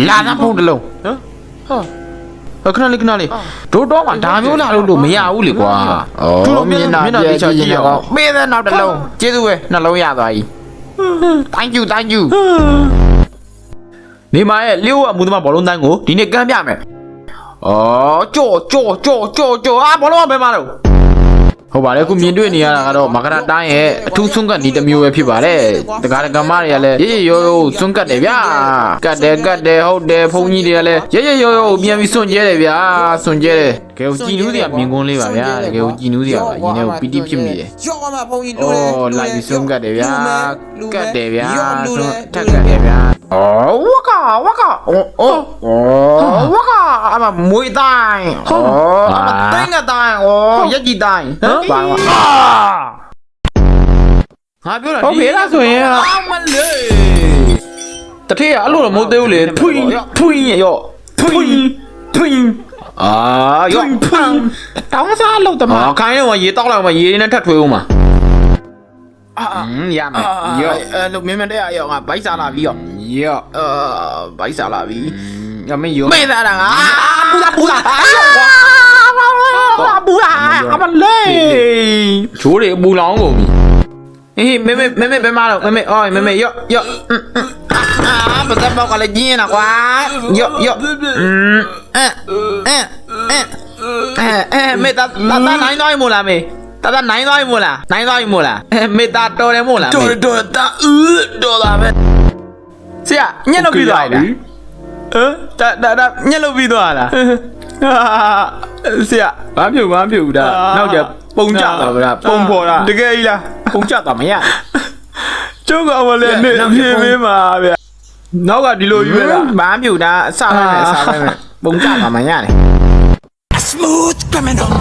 လာသားဖုန်းတစ်လုံးဟာခဏလေးတို့တော့မှဒါမျိုးလာလို့မရဘူးလေကွာသူတို့မျက်နှာပြည့်ကြည့်ရအောင်ပေးတဲ့နောက်တစ်လုံးကျေးဇူးပဲနှလုံးရသွားပြီ thank you နေမရဲ့လျှို့အမှုသမားဘောလုံးတိုင်းကိုဒီနေ့ကမ်းပြမယ်ကြော့ဘောလုံးကဘယ်မှာတော့ဟုတ်ပါတယ်ခုမြင်တွေ့နေရတာကတော့မကရတိုင်းရဲ့အထူးဆွန့်ကတ်ဒီတစ်မျိုးပဲဖြစ်ပါတယ်တကားကမတွေကလည်းရေရိုးဆွန့်ကတ်တယ်ဗျာကတ်တယ်ဟုတ်တယ်ဖုန်းကြီးတွေကလည်းရေရိုးပြန်ပြီးဆွန့်ကျဲတယ်ဗျာဆွန့်ကျဲတယ်ကဲကိုကြည်နူးစရာမြင်ကွန်းလေးပါဗျာတကယ်ကိုကြည်နူးစရာပါရင်းနဲ့ကိုပီတိဖြစ်မိတယ်ရော့မှာဖုန်းကြီးလူတယ်လိုက်ပြီးဆွန့်ကတ်တယ်ဗျာကတ်တယ်ဗျာဆွန့်ထက်ကတ်တယ်ဗျာဝါကာဝါကာအမမွေးတိုင်းအမတိုင်းကတိုင်းရက်ကြီးတိုင်းဘာငါပြောတာဟုတ်ပြီလားဆိုရင်အမလေးတထည့်အဲ့လိုတော့မဟုတ်သေးဘူးလေထွင်းရောထွင်းရောတောင်းစားလို့တမခိုင်းတော့ရေတောက်လိုက်မှရေနဲ့ထပ်ထွေးဦးမှာရမယ်ရောအဲ့လိုမင်းတဲ့ရောငါဘိုက်စားလာပြီရောဘိုက်စားလာပြီရမင်းရောမေးတာငါပူလာအမလေးချိုးတွေပူလောင်းကုန်ပြီအေးမေဘယ်မှာတော့မေရောဘာသာပေါက်ကလည်းကျင်းနေတာကွာရောမေတာနိုင်သွားပြီမို့လားမေတာနိုင်သွားပြီမို့လားမေတာတော်တယ်မို့လားတော်တာတော်တာပဲဆရာညက်လို့ပြီးသွားပြီဒါညက်လို့ပြီးသွားလားဆရာဘာဖြုတ်ဒါနောက်ကျပုံကြတာဗျာပုံပေါ်တာတကယ်ကြီးလားပုံကြတာမရကျုပ်ကောင်မလဲနေပြေးပေးမှာဗျာနောက်ကဒီလိုယူရတာဘာဖြုတ်ဒါအစပိုင်းနဲ့ပုံကြတာမရတယ် Smooth criminal